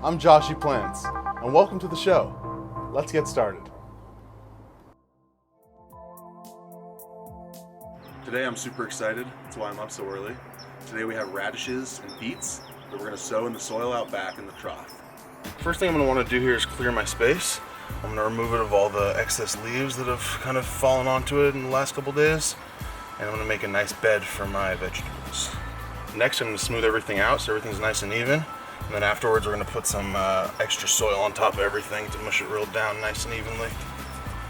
I'm Joshy Plants, and welcome to the show. Let's get started. Today I'm super excited, that's why I'm up so early. Today we have radishes and beets that we're going to sow in the soil out back in the trough. First thing I'm going to want to do here is clear my space. I'm going to remove it of all the excess leaves that have kind of fallen onto it in the last couple days. And I'm going to make a nice bed for my vegetables. Next I'm going to smooth everything out so everything's nice and even. And then afterwards we're going to put some extra soil on top of everything to mush it real down nice and evenly.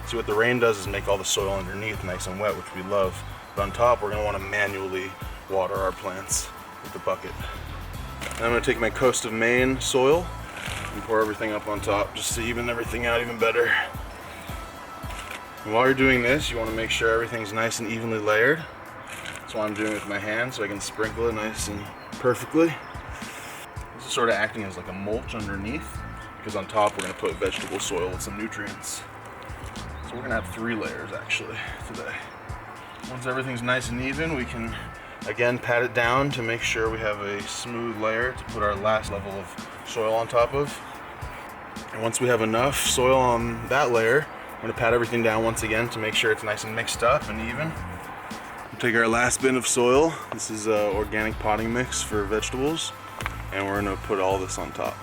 See, what the rain does is make all the soil underneath nice and wet, which we love. But on top we're going to want to manually water our plants with the bucket. And I'm going to take my Coast of Maine soil and pour everything up on top just to even everything out even better. And while you're doing this, you want to make sure everything's nice and evenly layered. That's why I'm doing it with my hand, so I can sprinkle it nice and perfectly. This is sort of acting as like a mulch underneath, because on top we're going to put vegetable soil with some nutrients. So we're going to have 3 layers actually today. Once everything's nice and even, we can again pat it down to make sure we have a smooth layer to put our last level of soil on top of. And once we have enough soil on that layer, we're going to pat everything down once again to make sure it's nice and mixed up and even. We'll take our last bin of soil. This is organic potting mix for vegetables, and we're going to put all this on top.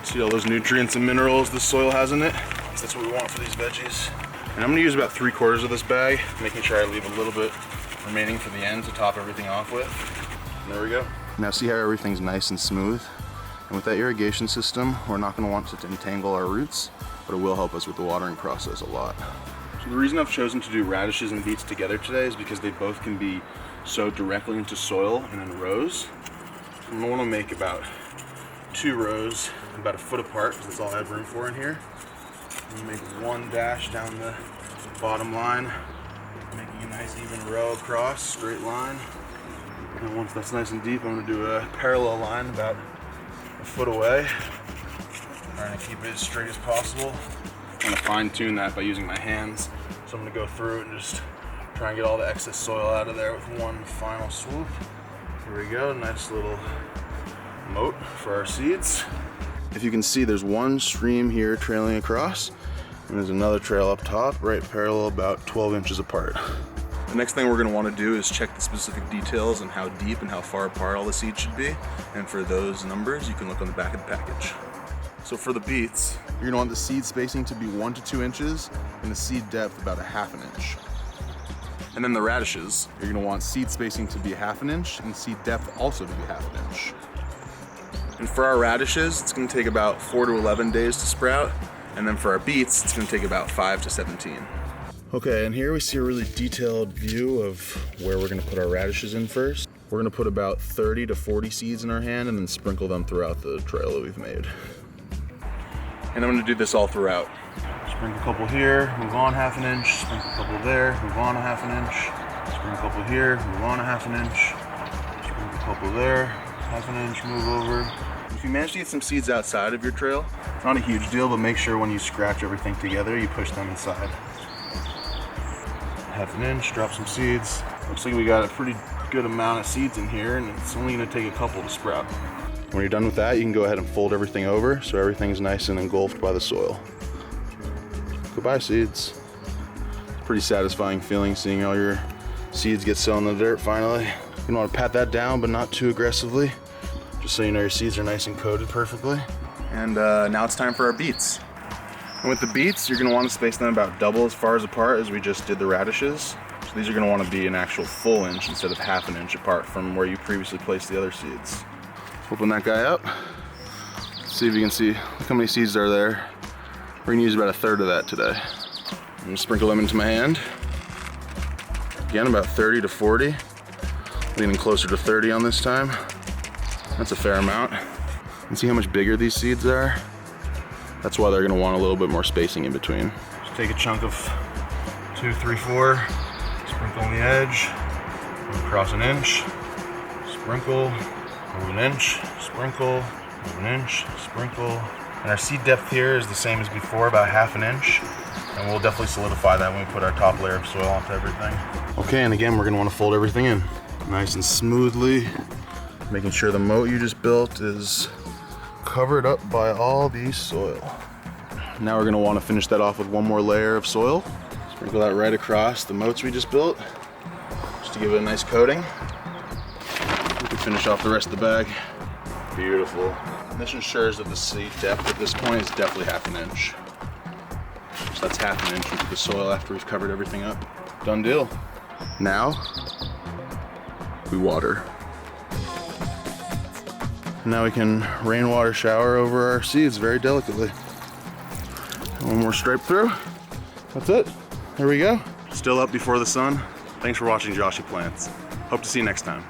See all those nutrients and minerals this soil has in it? That's what we want for these veggies. And I'm going to use about 3/4 of this bag, making sure I leave a little bit remaining for the end to top everything off with. And there we go. Now see how everything's nice and smooth? And with that irrigation system, we're not going to want it to entangle our roots, but it will help us with the watering process a lot. So the reason I've chosen to do radishes and beets together today is because they both can be sowed directly into soil and in rows. I'm going to want to make about 2 rows, about 1 foot apart, because that's all I have room for in here. I'm going to make 1 dash down the bottom line, making a nice even row across, straight line. And once that's nice and deep, I'm going to do a parallel line about 1 foot away, trying to keep it as straight as possible. I'm going to fine tune that by using my hands, so I'm going to go through it and just try and get all the excess soil out of there with 1 final swoop. Here we go, nice little moat for our seeds. If you can see, there's 1 stream here trailing across, and there's another trail up top, right parallel, about 12 inches apart. The next thing we're going to want to do is check the specific details and how deep and how far apart all the seeds should be. And for those numbers, you can look on the back of the package. So for the beets, you're going to want the seed spacing to be 1 to 2 inches and the seed depth about 1/2 inch. And then the radishes, you're going to want seed spacing to be 1/2 inch and seed depth also to be 1/2 inch. And for our radishes, it's going to take about 4 to 11 days to sprout. And then for our beets, it's going to take about 5 to 17. Okay, and here we see a really detailed view of where we're going to put our radishes in first. We're going to put about 30 to 40 seeds in our hand and then sprinkle them throughout the trail that we've made. And I'm going to do this all throughout. Sprinkle a couple here, move on 1/2 inch, sprinkle a couple there, move on 1/2 inch, sprinkle a couple here, move on 1/2 inch, sprinkle a couple there, 1/2 inch, move over. If you manage to get some seeds outside of your trail, it's not a huge deal, but make sure when you scratch everything together, you push them inside. 1/2 inch, drop some seeds. Looks like we got a pretty good amount of seeds in here, and it's only going to take a couple to sprout. When you're done with that, you can go ahead and fold everything over so everything's nice and engulfed by the soil. Goodbye, seeds. It's a pretty satisfying feeling seeing all your seeds get sown in the dirt finally. You want to pat that down, but not too aggressively, just so you know your seeds are nice and coated perfectly. And now it's time for our beets. And with the beets, you're going to want to space them about double as far apart as we just did the radishes. So these are going to want to be an actual 1 inch instead of 1/2 inch apart from where you previously placed the other seeds. Open that guy up. See if you can see, look how many seeds are there. We're going to use about 1/3 of that today. I'm going to sprinkle them into my hand. Again, about 30 to 40. Leaning closer to 30 on this time. That's a fair amount. And see how much bigger these seeds are? That's why they're going to want a little bit more spacing in between. Just take a chunk of 2, 3, 4, sprinkle on the edge, across 1 inch, sprinkle, move 1 inch, sprinkle, move 1 inch, sprinkle. And our seed depth here is the same as before, about 1/2 inch. And we'll definitely solidify that when we put our top layer of soil onto everything. Okay, and again, we're going to want to fold everything in nice and smoothly Making sure the moat you just built is covered up by all the soil. Now we're gonna wanna finish that off with one more layer of soil. Sprinkle that right across the moats we just built, just to give it a nice coating. We can finish off the rest of the bag. Beautiful. And this ensures that the seed depth at this point is definitely half an inch. So that's half an inch into the soil after we've covered everything up. Done deal. Now, we water. Now we can rainwater shower over our seeds very delicately. One more stripe through. That's it. There we go. Still up before the sun. Thanks for watching Joshy Plants. Hope to see you next time.